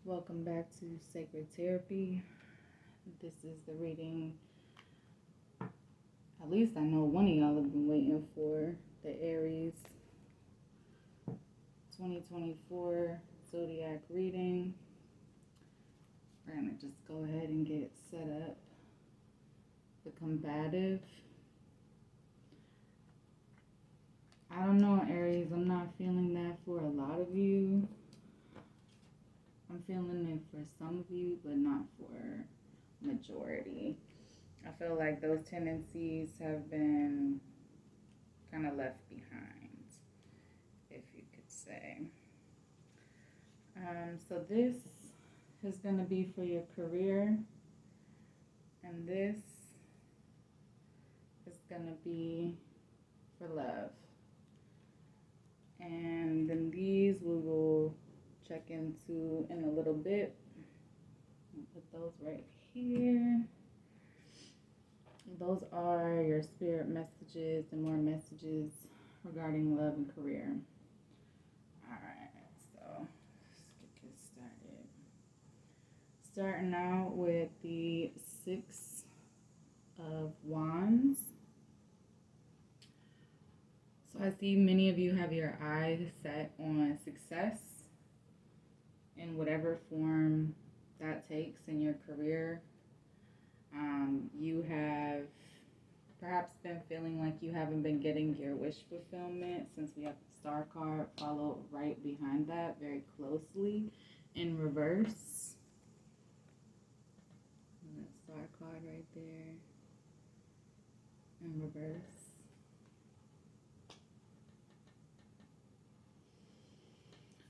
Welcome back to Sacred Therapy. This is the reading, at least I know one of y'all have been waiting for, the Aries 2024 Zodiac reading. We're going to just go ahead and get set up. The combative. I don't know, Aries, I'm not feeling that for a lot of you. I'm feeling it for some of you, but not for majority. I feel like those tendencies have been kind of left behind, if you could say. So this is going to be for your career, and this is going to be for love. And then these we will check into in a little bit. I'll put those right here. Those are your spirit messages and more messages regarding love and career. Alright, so let's get this started. Starting out with the Six of Wands. So I see many of you have your eyes set on success in whatever form that takes in your career. You have perhaps been feeling like you haven't been getting your wish fulfillment, since we have the Star card followed right behind that very closely in reverse. And that Star card right there in reverse.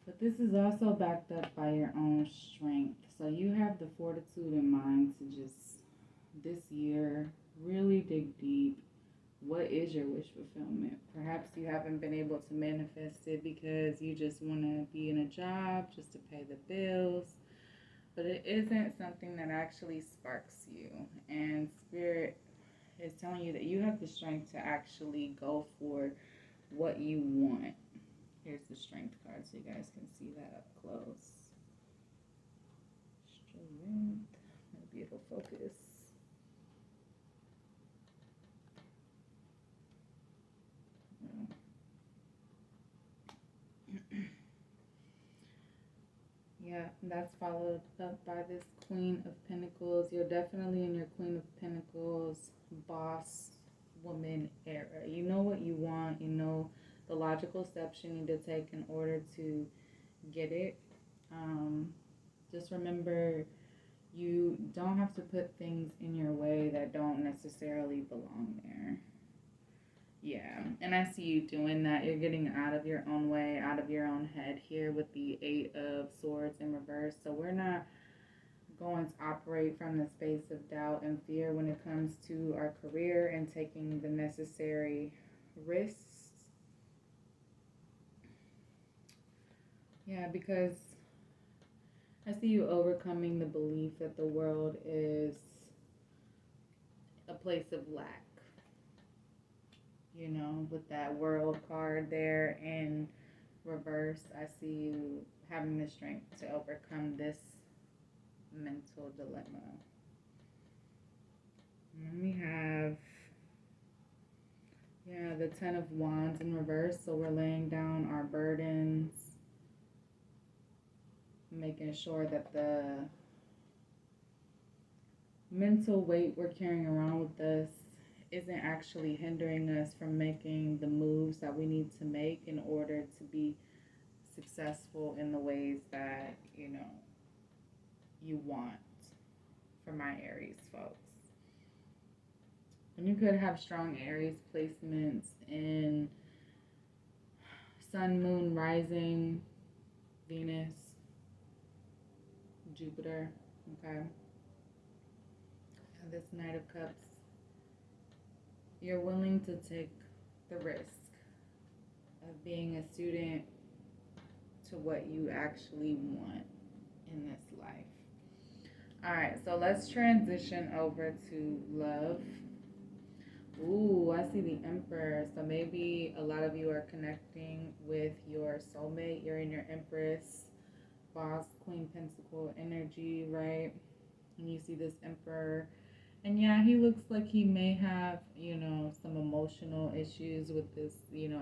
But this is also backed up by your own strength. So you have the fortitude in mind to just this year really dig deep. What is your wish fulfillment? Perhaps you haven't been able to manifest it because you just want to be in a job just to pay the bills. But it isn't something that actually sparks you. And Spirit is telling you that you have the strength to actually go for what you want. Here's the Strength card so you guys can see that up close. Strength. Maybe it'll focus. Yeah, that's followed up by this Queen of Pentacles. You're definitely in your Queen of Pentacles boss woman era. You know what you want. You know the logical steps you need to take in order to get it. Just remember, you don't have to put things in your way that don't necessarily belong there. Yeah, and I see you doing that. You're getting out of your own way, out of your own head here with the Eight of Swords in reverse. So we're not going to operate from the space of doubt and fear when it comes to our career and taking the necessary risks. Yeah, because I see you overcoming the belief that the world is a place of lack. You know, with that World card there in reverse, I see you having the strength to overcome this mental dilemma. And then we have, the Ten of Wands in reverse. So we're laying down our burdens, making sure that the mental weight we're carrying around with us isn't actually hindering us from making the moves that we need to make in order to be successful in the ways that, you want, for my Aries folks. And you could have strong Aries placements in Sun, Moon, Rising, Venus, Jupiter, okay? And this Knight of Cups, you're willing to take the risk of being a student to what you actually want in this life. All right, so let's transition over to love. Ooh, I see the Emperor. So maybe a lot of you are connecting with your soulmate. You're in your Empress boss, Queen Pentacle energy, right? And you see this Emperor. And yeah, he looks like he may have, some emotional issues with this,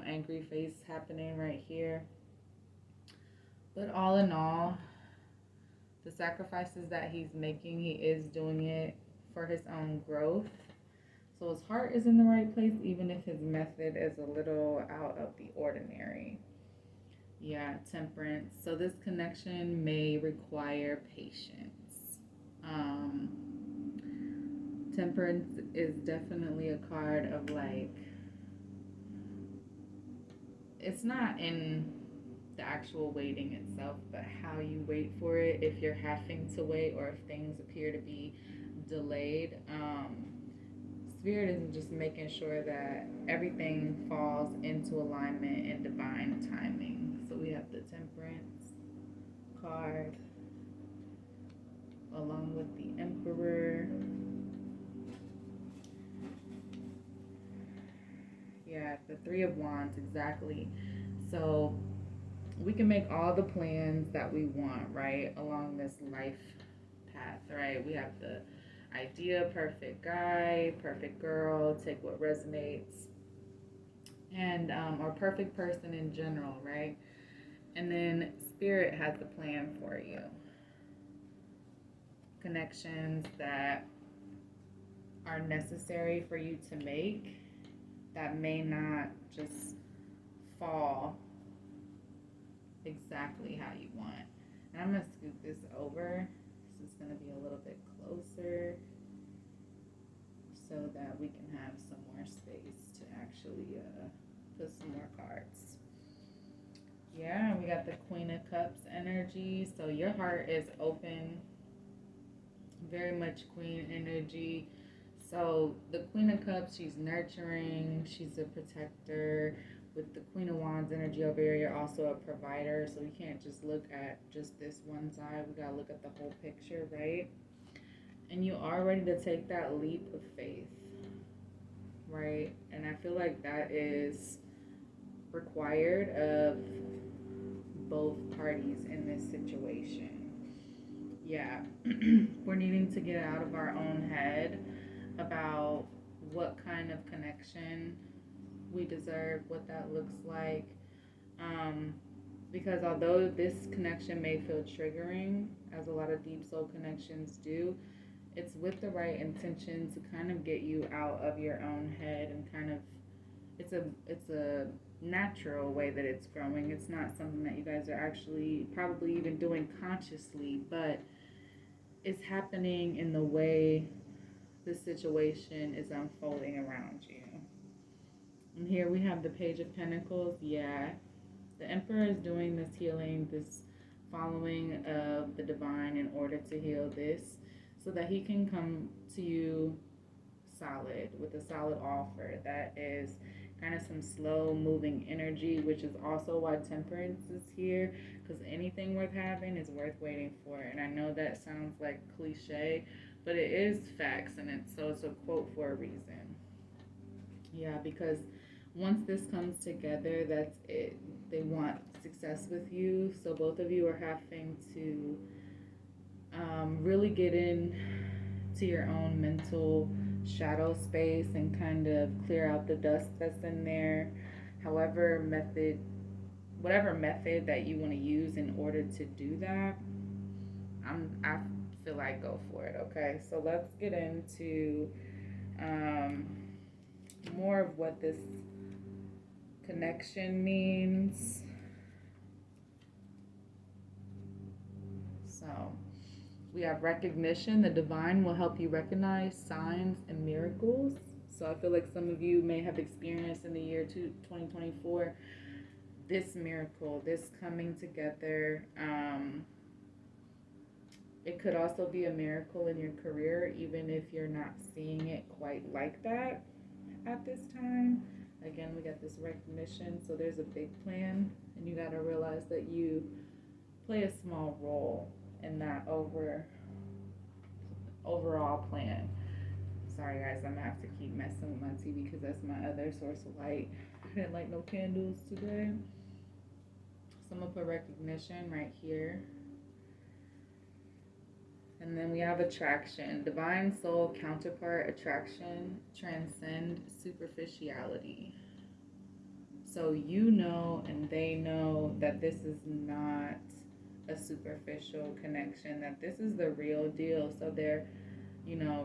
angry face happening right here. But all in all, the sacrifices that he's making, he is doing it for his own growth. So his heart is in the right place, even if his method is a little out of the ordinary. Yeah, Temperance. So this connection may require patience. Um, Temperance is definitely a card of like, it's not in the actual waiting itself, but how you wait for it, if you're having to wait or if things appear to be delayed. Spirit is just making sure that everything falls into alignment and divine timing. So we have the Temperance card along with the Emperor. Yeah, the Three of Wands, exactly. So we can make all the plans that we want, right, along this life path, right? We have the idea, perfect guy, perfect girl, take what resonates, and or perfect person in general, right? And then Spirit has the plan for you. Connections that are necessary for you to make that may not just fall exactly how you want. And I'm going to scoot this over. This is going to be a little bit closer so that we can have some more space to actually put some more cards. Yeah, we got the Queen of Cups energy. So your heart is open, very much Queen energy. So the Queen of Cups, she's nurturing, she's a protector. With the Queen of Wands energy over here, you're also a provider. So we can't just look at just this one side. We gotta look at the whole picture, right? And you are ready to take that leap of faith, right? And I feel like that is required of both parties in this situation. Yeah, we're needing to get out of our own head about what kind of connection we deserve, what that looks like. Because although this connection may feel triggering, as a lot of deep soul connections do, it's with the right intention to kind of get you out of your own head and kind of, it's a natural way that it's growing. It's not something that you guys are actually probably even doing consciously, but it's happening in the way the situation is unfolding around you. And here we have the Page of Pentacles. Yeah, the Emperor is doing this healing, this following of the divine in order to heal this so that he can come to you solid with a solid offer that is kind of some slow moving energy, which is also why Temperance is here, because anything worth having is worth waiting for. And I know that sounds like cliche, but it is facts, and it's a quote for a reason. Yeah, because once this comes together, that's it. They want success with you, so both of you are having to really get in to your own mental shadow space and kind of clear out the dust that's in there. However method, whatever method that you want to use in order to do that, I feel like go for it. Okay, so let's get into more of what this connection means. So we have recognition. The divine will help you recognize signs and miracles. So I feel like some of you may have experienced in the year 2024 this miracle, this coming together. It could also be a miracle in your career, even if you're not seeing it quite like that at this time. Again, we got this recognition. So there's a big plan, and you got to realize that you play a small role in that overall plan. Sorry guys, I'm gonna have to keep messing with my TV because that's my other source of light. I didn't light no candles today. So I'm gonna put recognition right here. And then we have attraction. Divine soul counterpart attraction transcend superficiality. So you know and they know that this is not a superficial connection, that this is the real deal. So they're,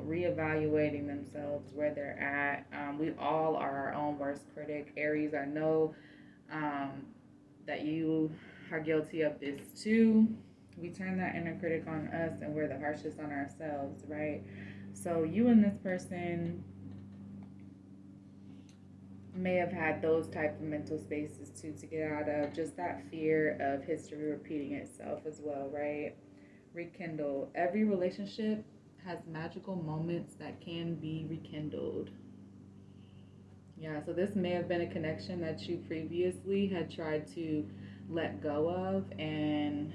reevaluating themselves where they're at. We all are our own worst critic. Aries, I know um, that you are guilty of this too. We turn that inner critic on us and we're the harshest on ourselves, right? So you and this person may have had those type of mental spaces too, to get out of just that fear of history repeating itself as well, right? Rekindle. Every relationship has magical moments that can be rekindled. Yeah, so this may have been a connection that you previously had tried to let go of and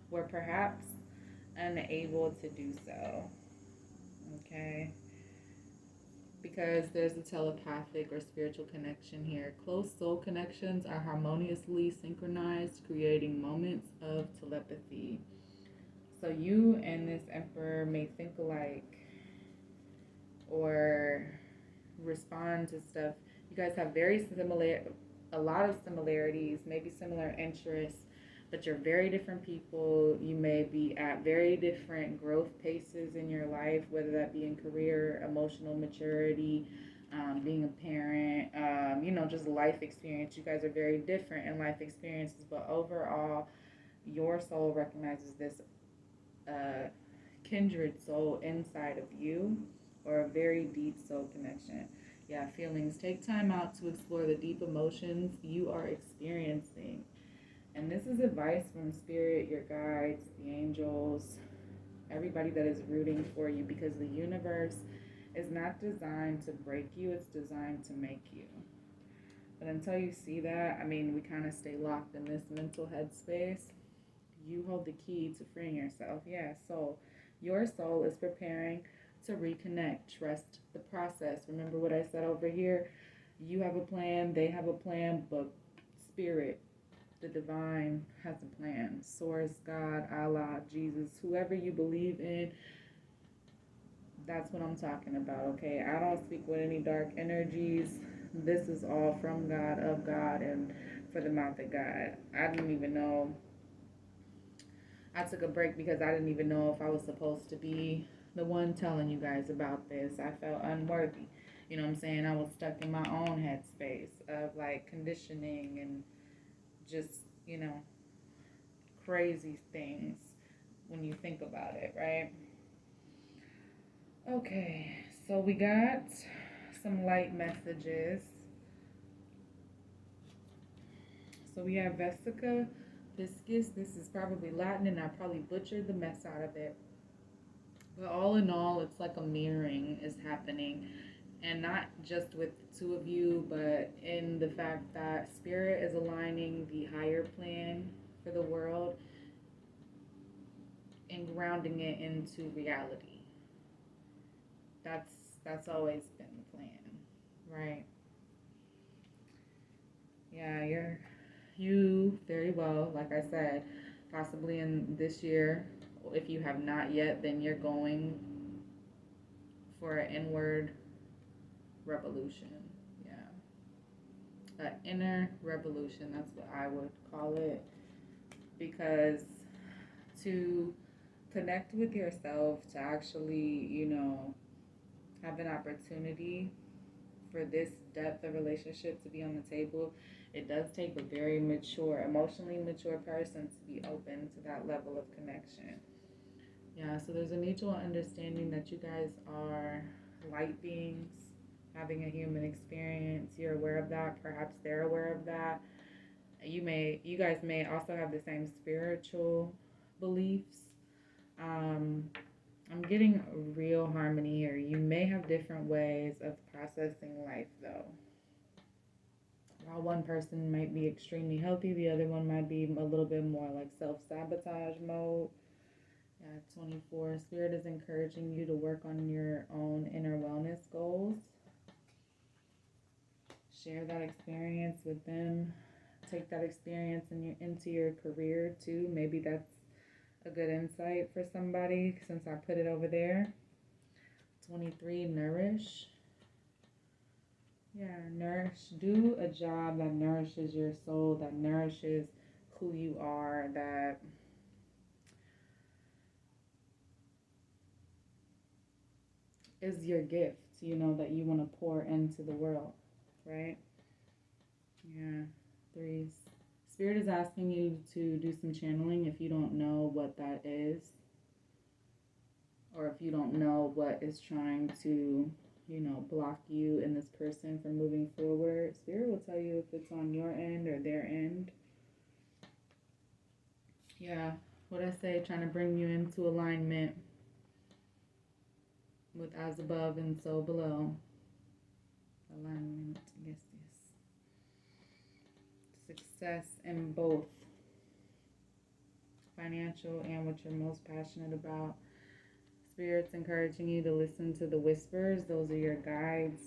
were perhaps unable to do so. Okay? Because there's a telepathic or spiritual connection here. Close soul connections are harmoniously synchronized, creating moments of telepathy. So you and this emperor may think alike or respond to stuff. You guys have a lot of similarities, maybe similar interests, but you're very different people. You may be at very different growth paces in your life, whether that be in career, emotional maturity, being a parent, just life experience. You guys are very different in life experiences, but overall, your soul recognizes this kindred soul inside of you, or a very deep soul connection. Yeah, feelings. Take time out to explore the deep emotions you are experiencing. And this is advice from Spirit, your guides, the angels, everybody that is rooting for you, because the universe is not designed to break you, it's designed to make you. But until you see that, we kind of stay locked in this mental headspace. You hold the key to freeing yourself. Yeah, so your soul is preparing to reconnect. Trust the process. Remember what I said over here? You have a plan, they have a plan, but Spirit, the divine, has a plan. Source, God, Allah, Jesus, whoever you believe in, that's what I'm talking about, okay? I don't speak with any dark energies. This is all from God, of God, and for the mouth of God. I didn't even know. I took a break because I didn't even know if I was supposed to be the one telling you guys about this. I felt unworthy. You know what I'm saying? I was stuck in my own headspace of like conditioning and just, crazy things when you think about it, right? Okay, so we got some light messages. So we have Vesica Viscus. This is probably Latin and I probably butchered the mess out of it. But all in all, it's like a mirroring is happening. And not just with the two of you, but in the fact that Spirit is aligning the higher plan for the world and grounding it into reality. That's that's always been the plan, right? Yeah, you very well, like I said, possibly in this year. If you have not yet, then you're going for an inward revolution. Yeah, an inner revolution. That's what I would call it, because to connect with yourself, to actually, have an opportunity for this depth of relationship to be on the table, it does take a very mature, emotionally mature person to be open to that level of connection. Yeah, so there's a mutual understanding that you guys are light beings having a human experience. You're aware of that. Perhaps they're aware of that. You guys may also have the same spiritual beliefs. Um, I'm getting real harmony here. You may have different ways of processing life, though. While one person might be extremely healthy, the other one might be a little bit more like self-sabotage mode. Yeah, 24. Spirit is encouraging you to work on your own inner wellness goals. Share that experience with them. Take that experience into your career too. Maybe that's a good insight for somebody since I put it over there. 23, nourish. Yeah, nourish. Do a job that nourishes your soul, that nourishes who you are, that is your gift, that you want to pour into the world, right? Yeah, threes. Spirit is asking you to do some channeling if you don't know what that is, or if you don't know what is trying to, block you and this person from moving forward. Spirit will tell you if it's on your end or their end. Yeah, what I say, trying to bring you into alignment with as above and so below. Alignment, yes. Success in both financial and what you're most passionate about. Spirit's encouraging you to listen to the whispers. Those are your guides.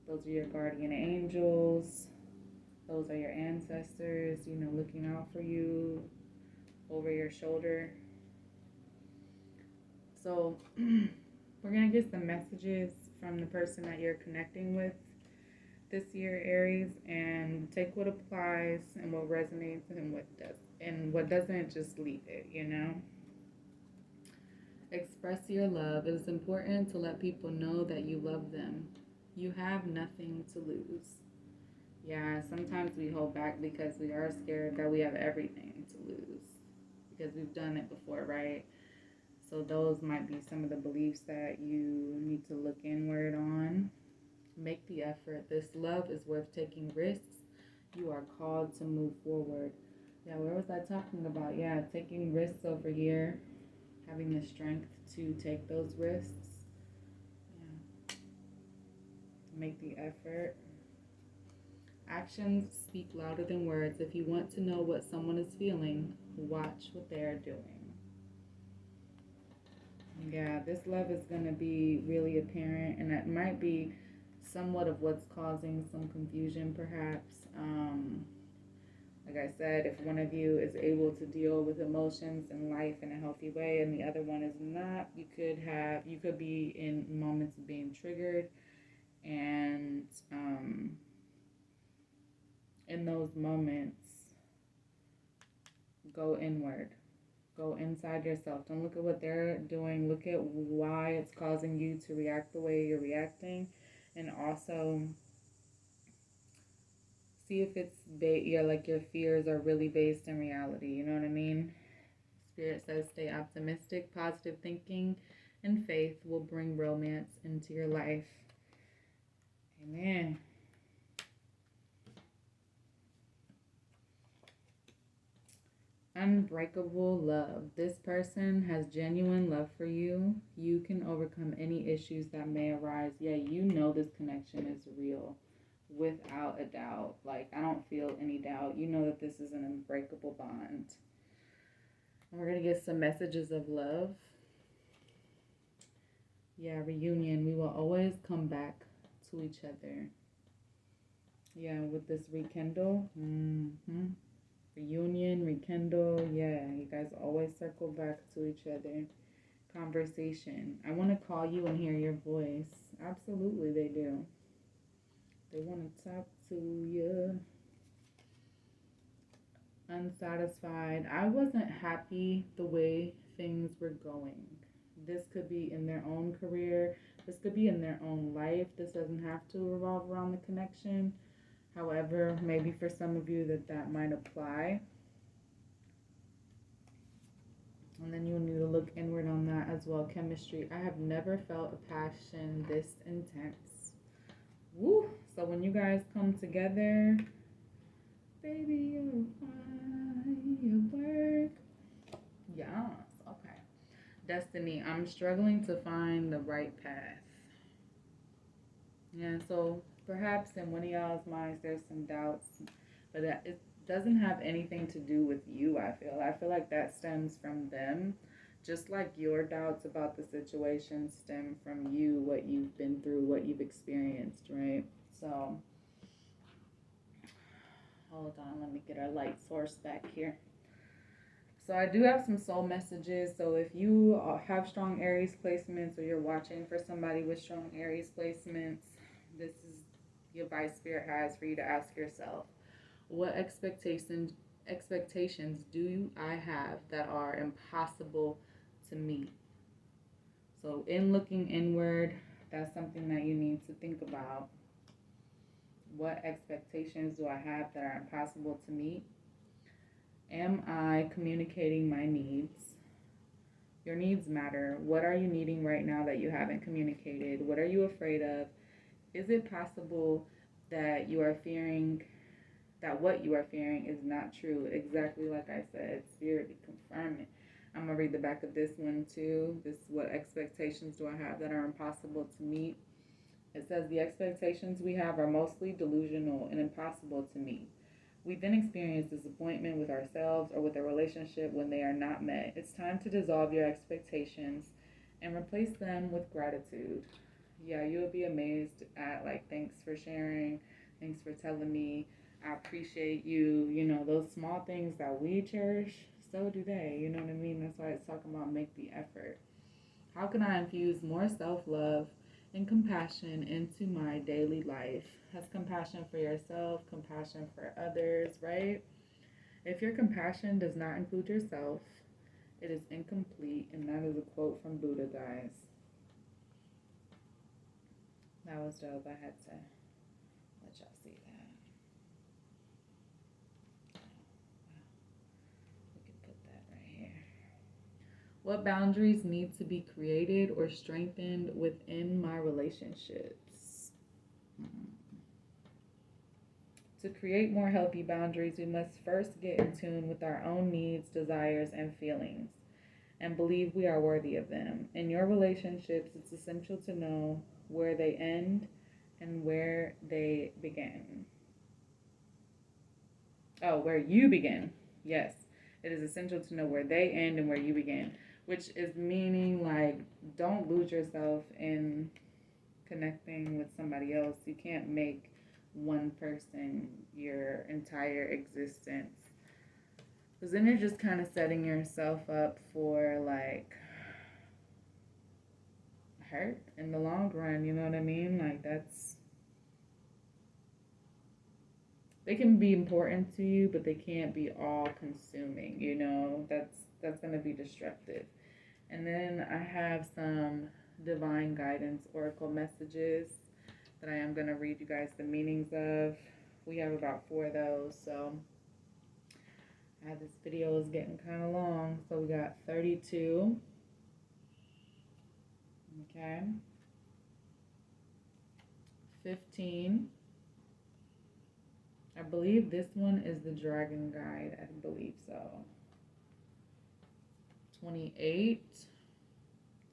Those are your guardian angels. Those are your ancestors, looking out for you over your shoulder. So we're going to get some messages from the person that you're connecting with this year, Aries, and take what applies and what resonates and what does, and what doesn't, just leave it. Express your love. It is important to let people know that you love them. You have nothing to lose. Yeah, sometimes we hold back because we are scared that we have everything to lose because we've done it before, right? So those might be some of the beliefs that you need to look inward on. Make the effort. This love is worth taking risks. You are called to move forward. Yeah, where was I talking about? Yeah, taking risks over here, having the strength to take those risks. Yeah. Make the effort. Actions speak louder than words. If you want to know what someone is feeling, watch what they are doing. Yeah, this love is going to be really apparent, and that might be somewhat of what's causing some confusion, perhaps. Like I said, if one of you is able to deal with emotions in life in a healthy way and the other one is not, you could be in moments of being triggered, and in those moments, go inward. Go inside yourself. Don't look at what they're doing. Look at why it's causing you to react the way you're reacting. And also see if it's like your fears are really based in reality. You know what I mean? Spirit says stay optimistic. Positive thinking and faith will bring romance into your life. Amen. Unbreakable love. This person has genuine love for you. You can overcome any issues that may arise. Yeah, this connection is real without a doubt. Like, I don't feel any doubt. You know that this is an unbreakable bond. And we're going to get some messages of love. Yeah, reunion. We will always come back to each other. Yeah, with this rekindle. Reunion, rekindle. Yeah, you guys always circle back to each other. Conversation. I want to call you and hear your voice. Absolutely, they do. They want to talk to you. Unsatisfied. I wasn't happy the way things were going. This could be in their own career. This could be in their own life. This doesn't have to revolve around the connection. However, maybe for some of you that might apply. And then you'll need to look inward on that as well. Chemistry. I have never felt a passion this intense. Woo! So when you guys come together, baby, you're firework. Yes, okay. Destiny. I'm struggling to find the right path. Yeah, so perhaps in one of y'all's minds there's some doubts, but it doesn't have anything to do with you, I feel like that stems from them, just like your doubts about the situation stem from you, what you've been through, what you've experienced, right? So hold on, let me get our light source back here. So I do have some soul messages. So if you have strong Aries placements or you're watching for somebody with strong Aries placements, this is the advice Spirit has for you to ask yourself. What expectations do I have that are impossible to meet? So in looking inward, that's something that you need to think about. What expectations do I have that are impossible to meet? Am I communicating my needs? Your needs matter. What are you needing right now that you haven't communicated? What are you afraid of? Is it possible that you are fearing that what you are fearing is not true? Exactly like I said, Spirit, confirm it. I'm going to read the back of this one too. This, what expectations do I have that are impossible to meet? It says the expectations we have are mostly delusional and impossible to meet. We then experience disappointment with ourselves or with a relationship when they are not met. It's time to dissolve your expectations and replace them with gratitude. Yeah, you'll be amazed at, like, thanks for sharing, thanks for telling me, I appreciate you. You know, those small things that we cherish, so do they. You know what I mean? That's why it's talking about make the effort. How can I infuse more self-love and compassion into my daily life? That's compassion for yourself, compassion for others, right? If your compassion does not include yourself, it is incomplete. And that is a quote from Buddha, guys. That was dope. I had to let y'all see that. We can put that right here. What boundaries need to be created or strengthened within my relationships? To create more healthy boundaries, we must first get in tune with our own needs, desires, and feelings, and believe we are worthy of them. In your relationships, it's essential to know where they end and where they begin. Oh, where you begin. Yes, it is essential to know where they end and where you begin, which is meaning, like, don't lose yourself in connecting with somebody else. You can't make one person your entire existence, because then you're just kind of setting yourself up for, like, hurt in the long run. You know what I mean? Like, they can be important to you, but they can't be all consuming. You know, that's going to be destructive. And then I have some divine guidance oracle messages that I am going to read you guys the meanings of. We have about 4 of those, so this video is getting kind of long. So we got 32. Okay. 15. I believe this one is the dragon guide. I believe so. 28.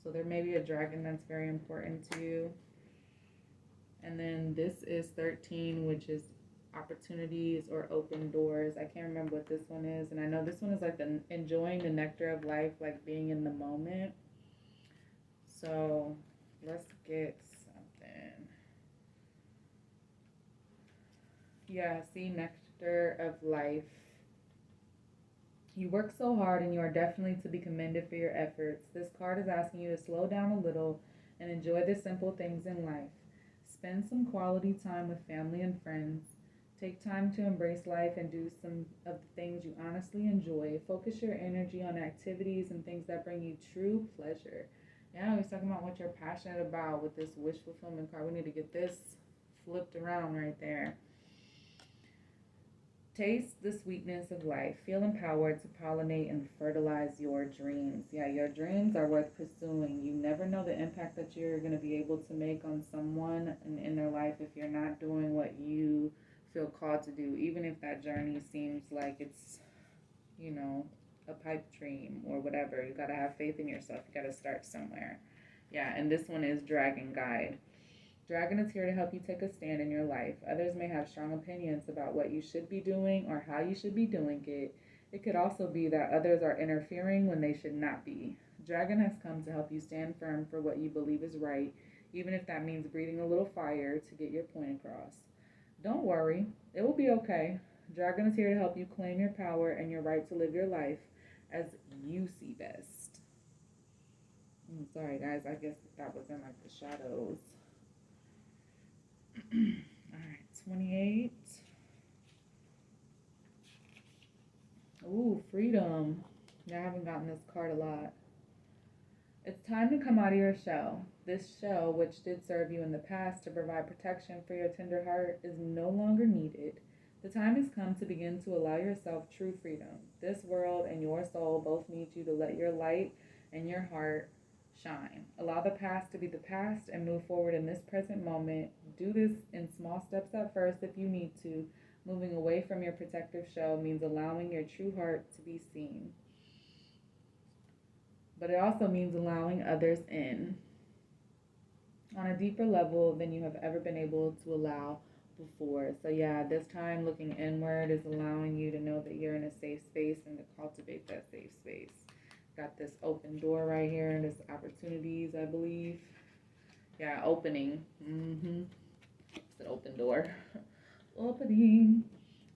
So there may be a dragon that's very important to you. And then this is 13, which is opportunities or open doors. I can't remember what this one is. And I know this one is like the enjoying the nectar of life, like being in the moment. So let's get something. Yeah, see, nectar of life. You work so hard and you are definitely to be commended for your efforts. This card is asking you to slow down a little and enjoy the simple things in life. Spend some quality time with family and friends. Take time to embrace life and do some of the things you honestly enjoy. Focus your energy on activities and things that bring you true pleasure. Yeah, we're talking about what you're passionate about with this wish fulfillment card. We need to get this flipped around right there. Taste the sweetness of life. Feel empowered to pollinate and fertilize your dreams. Yeah, your dreams are worth pursuing. You never know the impact that you're going to be able to make on someone in their life if you're not doing what you feel called to do, even if that journey seems like it's, you know, a pipe dream or whatever. You got to have faith in yourself. You got to start somewhere. Yeah, and this one is Dragon Guide. Dragon is here to help you take a stand in your life. Others may have strong opinions about what you should be doing or how you should be doing it. It could also be that others are interfering when they should not be. Dragon has come to help you stand firm for what you believe is right, even if that means breathing a little fire to get your point across. Don't worry, it will be okay. Dragon is here to help you claim your power and your right to live your life. as you see best. Sorry, guys. I guess that was in like the shadows. All right, 28. Ooh, freedom. Yeah, I haven't gotten this card a lot. It's time to come out of your shell. This shell, which did serve you in the past to provide protection for your tender heart, is no longer needed. The time has come to begin to allow yourself true freedom. This world and your soul both need you to let your light and your heart shine. Allow the past to be the past and move forward in this present moment. Do this in small steps at first if you need to. Moving away from your protective shell means allowing your true heart to be seen. But it also means allowing others in on a deeper level than you have ever been able to allow before. So yeah, this time looking inward is allowing you to know that you're in a safe space and to cultivate that safe space. Got this open door right here and this opportunities, I believe. Yeah, opening. It's an open door. Opening.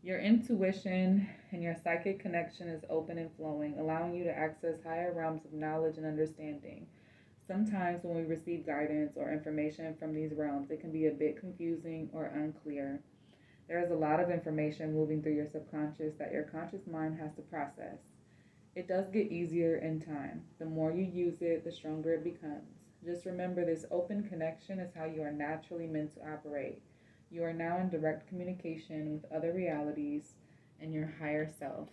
Your intuition and your psychic connection is open and flowing, allowing you to access higher realms of knowledge and understanding. Sometimes when we receive guidance or information from these realms, it can be a bit confusing or unclear. There is a lot of information moving through your subconscious that your conscious mind has to process. It does get easier in time. The more you use it, the stronger it becomes. Just remember, this open connection is how you are naturally meant to operate. You are now in direct communication with other realities and your higher self.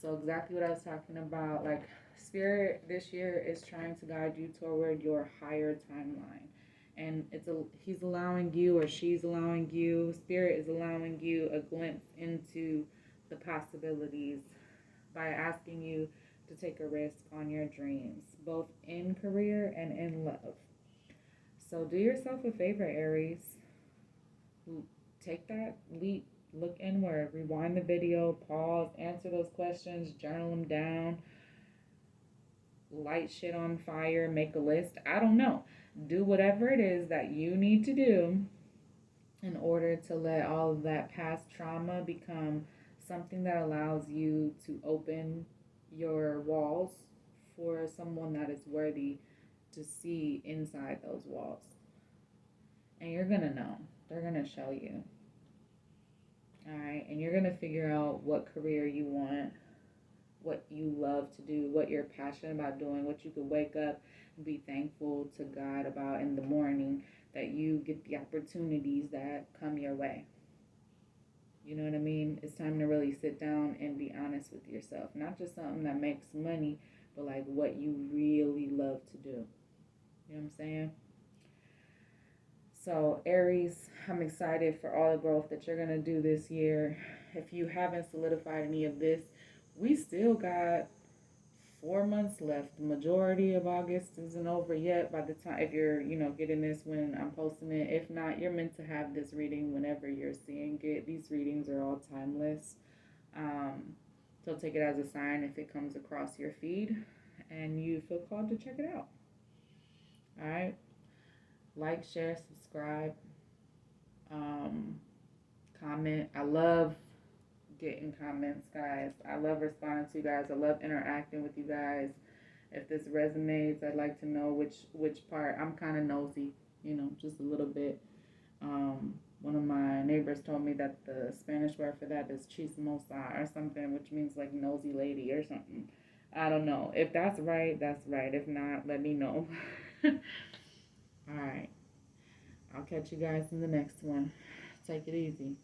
So exactly what I was talking about, like Spirit this year is trying to guide you toward your higher timeline. And he's allowing you, or she's allowing you, Spirit is allowing you a glimpse into the possibilities by asking you to take a risk on your dreams, both in career and in love. So do yourself a favor, Aries. Take that leap, look inward, rewind the video, pause, answer those questions, journal them down, light shit on fire, make a list. I don't know. Do whatever it is that you need to do in order to let all of that past trauma become something that allows you to open your walls for someone that is worthy to see inside those walls. And you're going to know. They're going to show you. All right. And you're going to figure out what career you want, what you love to do, what you're passionate about doing, what you could wake up and be thankful to God about in the morning, that you get the opportunities that come your way. You know what I mean? It's time to really sit down and be honest with yourself. Not just something that makes money, but like what you really love to do. You know what I'm saying? So Aries, I'm excited for all the growth that you're going to do this year. If you haven't solidified any of this, we still got 4 months left. The majority of August isn't over yet by the time, if you're, getting this when I'm posting it. If not, you're meant to have this reading whenever you're seeing it. These readings are all timeless. So take it as a sign if it comes across your feed and you feel called to check it out. All right. Like, share, subscribe, comment. I love getting comments, guys. I love responding to you guys. I love interacting with you guys. If this resonates, I'd like to know which part. I'm kind of nosy, just a little bit. One of my neighbors told me that the Spanish word for that is chismosa or something, which means like nosy lady or something. I don't know. If that's right, that's right. If not, let me know. All right. I'll catch you guys in the next one. Take it easy.